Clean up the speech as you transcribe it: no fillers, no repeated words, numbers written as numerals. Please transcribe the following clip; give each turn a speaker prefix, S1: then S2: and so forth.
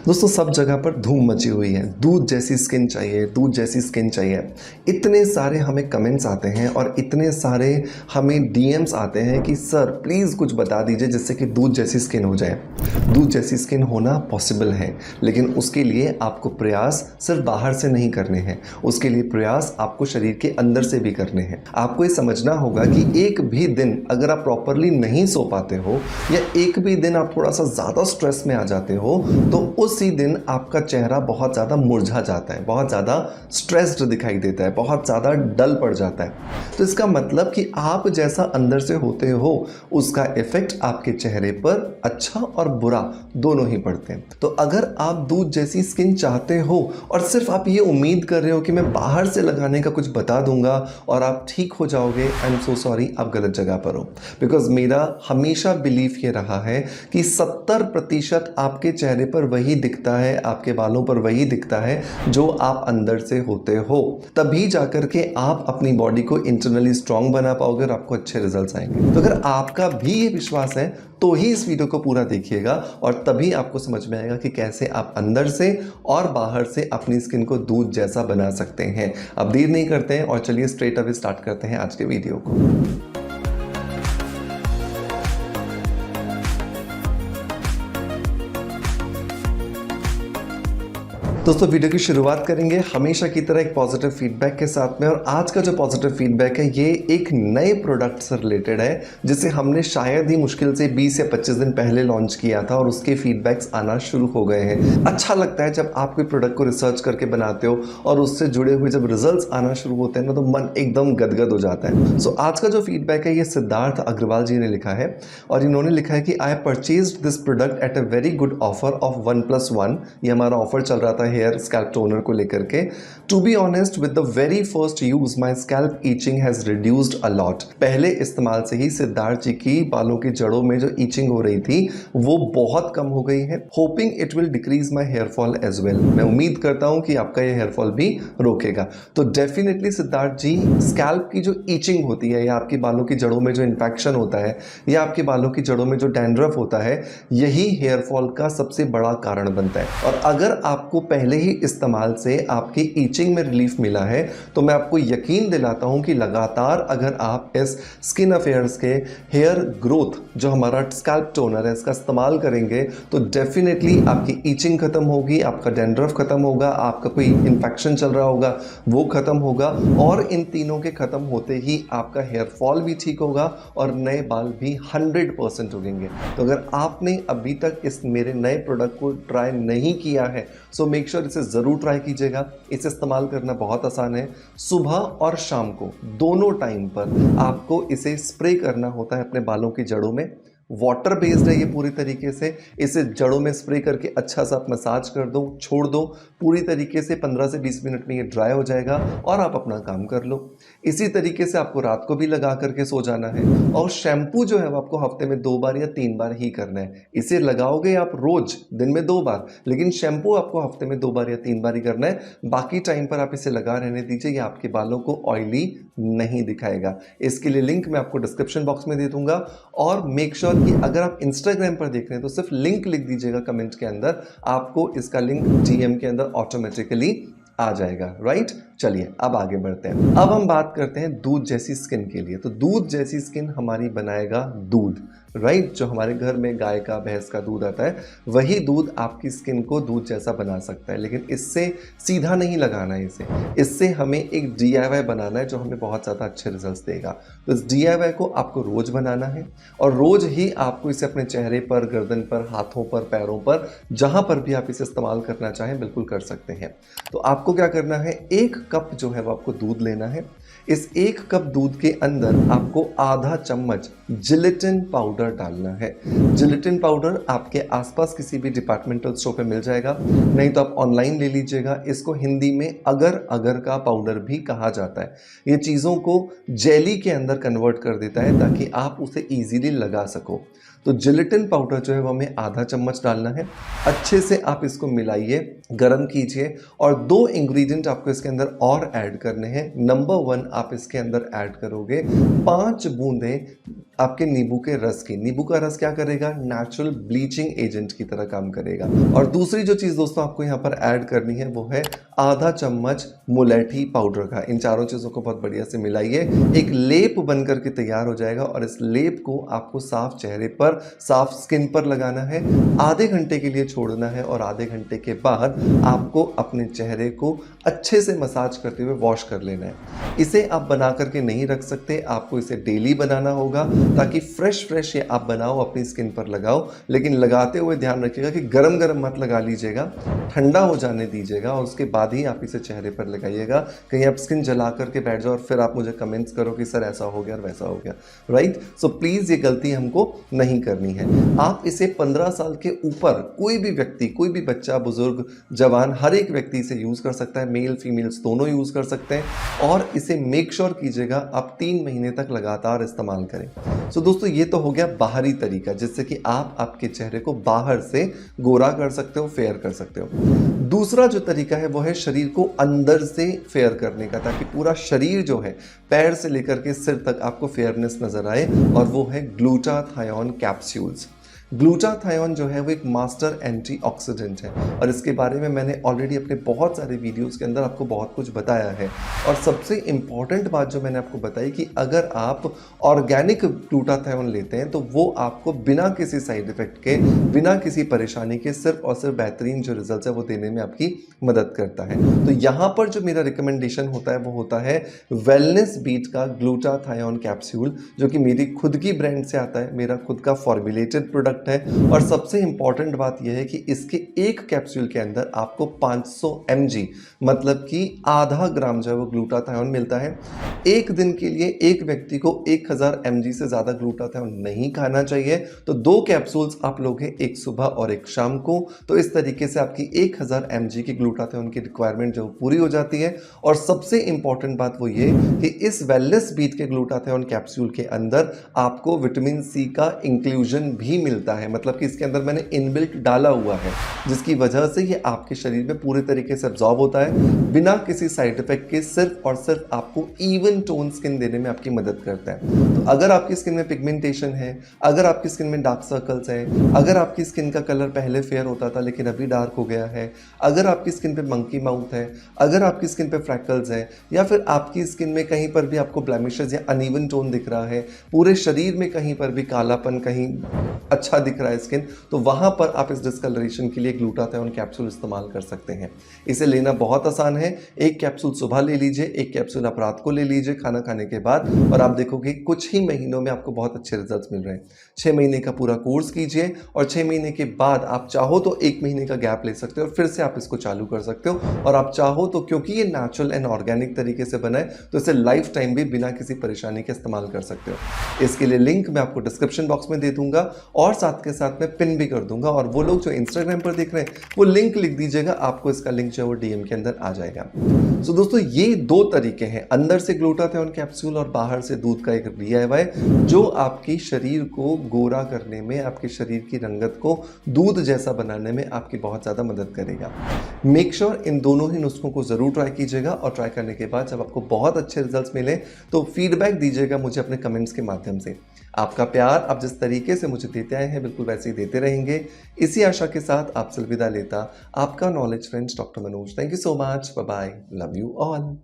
S1: दोस्तों सब जगह पर धूम मची हुई है, दूध जैसी स्किन चाहिए, दूध जैसी स्किन चाहिए। इतने सारे हमें कमेंट्स आते हैं और इतने सारे हमें डीएम्स आते हैं कि सर प्लीज़ कुछ बता दीजिए जिससे कि दूध जैसी स्किन हो जाए। दूध जैसी स्किन होना पॉसिबल है, लेकिन उसके लिए आपको प्रयास सिर्फ बाहर से नहीं करने हैं, उसके लिए प्रयास आपको शरीर के अंदर से भी करने हैं। आपको ये समझना होगा कि एक भी दिन अगर आप प्रॉपरली नहीं सो पाते हो या एक भी दिन आप थोड़ा सा ज़्यादा स्ट्रेस में आ जाते हो तो उसी दिन आपका चेहरा बहुत ज़्यादा मुरझा जाता है, बहुत ज़्यादा स्ट्रेस्ड दिखाई देता है, बहुत ज़्यादा डल पड़ जाता है। तो इसका मतलब कि आप जैसा अंदर से होते हो उसका इफेक्ट आपके चेहरे पर अच्छा और बुरा दोनों ही पड़ते हैं। तो अगर आप दूध जैसी स्किन चाहते हो और सिर्फ आप ये उम्मीद कर रहे हो कि मैं बाहर से लगाने का कुछ बता दूंगा और आप ठीक हो जाओगे, आई एम सो सॉरी, आप गलत जगह पर हो। बिकॉज मेरा हमेशा बिलीफ ये रहा है कि 70% आपके चेहरे पर वही दिखता है, आपके बालों पर वही दिखता है जो आप अंदर से होते हो। तभी जाकर के आप अपनी बॉडी को इंटरनली स्ट्रांग बना पाओगे और आपको अच्छे रिजल्ट्स आएंगे। तो अगर आपका भी ये विश्वास है तो ही इस वीडियो को पूरा देखिएगा और तभी आपको समझ में आएगा कि कैसे आप अंदर से और बाहर से अपनी स्किन को दूध जैसा बना सकते हैं। अब देर नहीं करते हैं और चलिए स्ट्रेट अवे स्टार्ट करते हैं आज के वीडियो को। दोस्तों वीडियो की शुरुआत करेंगे हमेशा की तरह एक पॉजिटिव फीडबैक के साथ में। और आज का जो पॉजिटिव फीडबैक है ये एक नए प्रोडक्ट से रिलेटेड है जिसे हमने शायद ही मुश्किल से 20 या 25 दिन पहले लॉन्च किया था और उसके फीडबैक्स आना शुरू हो गए हैं। अच्छा लगता है जब आप कोई प्रोडक्ट को रिसर्च करके बनाते हो और उससे जुड़े हुए जब रिजल्ट्स आना शुरू होते हैं ना तो मन एकदम गदगद हो जाता है। सो आज का जो फीडबैक है ये सिद्धार्थ अग्रवाल जी ने लिखा है और इन्होंने लिखा है कि I purchased this product at a very good offer of 1+1। ये हमारा ऑफर चल रहा था हेयर स्कैल्प टोनर को लेकर के। To be honest with the very first use my scalp itching has reduced a lot. पहले इस्तेमाल से ही सिद्धार्थ जी की बालों की जड़ों में जो ईचिंग हो रही थी वो बहुत कम हो गई है। Hoping it will decrease my hair fall as well. मैं उम्मीद करता हूं कि आपका ये हेयर फॉल भी रोकेगा। तो डेफिनेटली सिद्धार्थ जी, स्कैल्प की जो ईचिंग होती है या आपकी बालों की जड़ों में जो इन्फेक्शन होता है या आपके बालों की जड़ों में जो डैंड्रफ होता है यही हेयर फॉल का सबसे बड़ा कारण बनता है। और अगर आपको पहले ही इस्तेमाल से आपकी ईचिंग में रिलीफ मिला है तो मैं आपको यकीन दिलाता हूं कि लगातार अगर आप इस स्किन अफेयर्स के हेयर ग्रोथ जो हमारा स्कैल्प टोनर है इसका इस्तेमाल करेंगे तो डेफिनेटली आपकी ईचिंग खत्म होगी, आपका डैंड्रफ खत्म होगा, आपका कोई इन्फेक्शन चल रहा होगा वो खत्म होगा और इन तीनों के खत्म होते ही आपका हेयर फॉल भी ठीक होगा और नए बाल भी 100% उगेंगे। तो अगर आपने अभी तक इस मेरे नए प्रोडक्ट को ट्राई नहीं किया है सो मेक श्योर इसे ज़रूर ट्राई कीजिएगा। इसे इस्तेमाल करना बहुत आसान है। सुबह और शाम को दोनों टाइम पर आपको इसे स्प्रे करना होता है अपने बालों की जड़ों में। वाटर बेस्ड है ये पूरी तरीके से। इसे जड़ों में स्प्रे करके अच्छा सा आप मसाज कर दो, छोड़ दो, पूरी तरीके से 15 से 20 मिनट में ये ड्राई हो जाएगा और आप अपना काम कर लो। इसी तरीके से आपको रात को भी लगा करके सो जाना है। और शैम्पू जो है वो आपको हफ्ते में 2 बार या 3 बार ही करना है। इसे लगाओगे आप रोज दिन में 2 बार, लेकिन शैम्पू आपको हफ्ते में 2 बार या 3 बार ही करना है। बाकी टाइम पर आप इसे लगा रहने दीजिए, ये आपके बालों को ऑयली नहीं दिखाएगा। इसके लिए लिंक मैं आपको डिस्क्रिप्शन बॉक्स में दे दूंगा। और मेक श्योर कि अगर आप इंस्टाग्राम पर देख रहे हैं तो सिर्फ लिंक लिख दीजिएगा कमेंट के अंदर, आपको इसका लिंक डीएम के अंदर ऑटोमेटिकली आ जाएगा। राइट, चलिए अब आगे बढ़ते हैं। अब हम बात करते हैं दूध जैसी स्किन के लिए। तो दूध जैसी स्किन हमारी बनाएगा दूध, राइट। जो हमारे घर में गाय का भैंस का दूध आता है वही दूध आपकी स्किन को दूध जैसा बना सकता है, लेकिन इससे सीधा नहीं लगाना है। इससे हमें एक DIY बनाना है जो हमें बहुत ज़्यादा अच्छे रिजल्ट्स देगा। तो इस DIY को आपको रोज बनाना है और रोज ही आपको इसे अपने चेहरे पर, गर्दन पर, हाथों पर, पैरों पर, जहां पर भी आप इसे इस्तेमाल करना चाहें बिल्कुल कर सकते हैं। तो आपको क्या करना है, 1 कप जो है वो आपको दूध लेना है। इस 1 कप दूध के अंदर आपको आधा चम्मच जिलेटिन पाउडर डालना है। जिलेटिन पाउडर आपके आसपास किसी भी डिपार्टमेंटल स्टोर पे मिल जाएगा, नहीं तो आप ऑनलाइन ले लीजिएगा। इसको हिंदी में अगर अगर का पाउडर भी कहा जाता है। ये चीज़ों को जेली के अंदर कन्वर्ट कर देता है ताकि आप उसे ईजिली लगा सको। तो जिलेटिन पाउडर जो है वो हमें आधा चम्मच डालना है। अच्छे से आप इसको मिलाइए, गर्म कीजिए और 2 इंग्रेडिएंट आपको इसके अंदर और ऐड करने हैं। नंबर 1 आप इसके अंदर ऐड करोगे 5 बूंदें आपके नींबू के रस की। नींबू का रस क्या करेगा? नेचुरल ब्लीचिंग एजेंट की तरह काम करेगा। और दूसरी जो चीज़ दोस्तों आपको यहाँ पर ऐड करनी है वो है आधा चम्मच मुलेठी पाउडर का। इन चारों चीज़ों को बहुत बढ़िया से मिलाइए, एक लेप बन करके तैयार हो जाएगा और इस लेप को आपको साफ चेहरे पर, साफ स्किन पर लगाना है। आधे घंटे के लिए छोड़ना है और आधे घंटे के बाद आपको अपने चेहरे को अच्छे से मसाज करते हुए वॉश कर लेना है। इसे आप बना करके नहीं रख सकते, आपको इसे डेली बनाना होगा ताकि फ्रेश ये आप बनाओ, अपनी स्किन पर लगाओ। लेकिन लगाते हुए ध्यान रखिएगा कि गरम गरम मत लगा लीजिएगा, ठंडा हो जाने दीजिएगा और उसके बाद ही आप इसे चेहरे पर लगाइएगा। कहीं आप स्किन जला करके बैठ जाओ और फिर आप मुझे कमेंट्स करो कि सर ऐसा हो गया और वैसा हो गया, राइट? सो प्लीज़ ये गलती हमको नहीं करनी है। आप इसे 15 साल के ऊपर कोई भी व्यक्ति, कोई भी बच्चा, बुजुर्ग, जवान, हर एक व्यक्ति इसे यूज़ कर सकता है। मेल फीमेल्स दोनों यूज़ कर सकते हैं और इसे मेक श्योर कीजिएगा आप 3 महीने तक लगातार इस्तेमाल करें। सो दोस्तों ये तो हो गया बाहरी तरीका जिससे कि आप आपके चेहरे को बाहर से गोरा कर सकते हो, फेयर कर सकते हो। दूसरा जो तरीका है वो है शरीर को अंदर से फेयर करने का, ताकि पूरा शरीर जो है पैर से लेकर के सिर तक आपको फेयरनेस नजर आए, और वो है ग्लूटाथायोन कैप्सूल्स। ग्लूटाथायोन जो है वो एक मास्टर एंटीऑक्सीडेंट है और इसके बारे में मैंने ऑलरेडी अपने बहुत सारे वीडियोस के अंदर आपको बहुत कुछ बताया है। और सबसे इम्पॉर्टेंट बात जो मैंने आपको बताई कि अगर आप ऑर्गेनिक ग्लूटाथायोन लेते हैं तो वो आपको बिना किसी साइड इफेक्ट के, बिना किसी परेशानी के, सिर्फ और सिर्फ बेहतरीन जो रिजल्ट है वो देने में आपकी मदद करता है। तो यहाँ पर जो मेरा रिकमेंडेशन होता है वो होता है वेलनेस बीट का ग्लूटाथायोन कैप्सूल, जो कि मेरी खुद की ब्रांड से आता है, मेरा खुद का फॉर्मुलेटेड प्रोडक्ट है। और सबसे इंपॉर्टेंट बात यह है कि इसके एक कैप्सूल के अंदर आपको 500 mg, मतलब कि आधा ग्राम जो है वो ग्लूटाथायोन मिलता है। एक दिन के लिए एक व्यक्ति को 1000 mg से ज्यादा ग्लूटाथायोन नहीं खाना चाहिए। तो 2 कैप्सूल्स आप लोगे, एक सुबह और एक शाम को। तो इस तरीके से आपकी 1000 mg की ग्लूटाथायोन की रिक्वायरमेंट जो पूरी हो जाती है। और सबसे इंपॉर्टेंट बात वो ये कि इस वेलनेस बीट के ग्लूटाथायोन कैप्सूल के अंदर आपको विटामिन सी का इंक्लूजन भी मिलता है, मतलब कि इसके अंदर मैंने इनबिल्ट डाला हुआ है, जिसकी वजह से ये आपके शरीर में पूरे तरीके से अब्सॉर्ब होता है बिना किसी साइड इफेक्ट के। सिर्फ और सिर्फ आपको इवन टोन स्किन देने में आपकी मदद करता है। तो अगर आपकी स्किन में पिगमेंटेशन है, अगर आपकी स्किन में डार्क सर्कल्स है, अगर आपकी स्किन का कलर पहले फेयर होता था लेकिन अभी डार्क हो गया है, अगर आपकी स्किन पे मंकी माउथ है, अगर आपकी स्किन पे फ्रैकल्स है, या फिर आपकी स्किन में कहीं पर भी आपको ब्लेमिशेस या अनइवन टोन दिख रहा है, पूरे शरीर में कहीं पर भी कालापन, कहीं अच्छा दिख रहा है स्किन, तो वहां पर आप इस डिस्कलरेशन के लिए ग्लूटाथायोन कैप्सूल इस्तेमाल कर सकते हैं। इसे लेना बहुत आसान है। एक कैप्सूल सुबह ले लीजिए, एक कैप्सूल आप रात को ले लीजिए खाना खाने के बाद, और आप देखोगे कुछ ही महीनों में आपको बहुत अच्छे रिजल्ट्स मिल रहे हैं। 6 महीने का पूरा कोर्स कीजिए और 6 महीने के बाद आप चाहो तो 1 महीने का गैप ले सकते हो और फिर से आप इसको चालू कर सकते हो। और आप चाहो तो, क्योंकि ये नेचुरल एंड ऑर्गेनिक तरीके से बना है, तो इसे लाइफ टाइम भी बिना किसी परेशानी के इस्तेमाल कर सकते हो। इसके लिए लिंक मैं आपको डिस्क्रिप्शन बॉक्स में दे दूंगा और साथ के साथ में पिन भी कर दूंगा। और वो लोग जो इंस्टाग्राम पर देख रहे हैं वो लिंक लिख दीजिएगा, आपको इसका लिंक जो है वो डीएम के अंदर आ जाएगा। सो दोस्तों ये 2 तरीके हैं, अंदर से ग्लूटाथायोन कैप्सूल और बाहर से दूध का एक DIY, जो आपकी शरीर को गोरा करने में, आपके शरीर की रंगत को दूध जैसा बनाने में आपकी बहुत ज़्यादा मदद करेगा। मेक श्योर इन दोनों ही नुस्खों को ज़रूर ट्राई कीजिएगा और ट्राई करने के बाद जब आपको बहुत अच्छे रिजल्ट्स मिले तो फीडबैक दीजिएगा मुझे अपने कमेंट्स के माध्यम से। आपका प्यार आप जिस तरीके से मुझे देते आए हैं बिल्कुल वैसे ही देते रहेंगे। इसी आशा के साथ आपसे अलविदा लेता आपका knowledge friends doctor Manoj. Thank you so much, bye bye, love you all.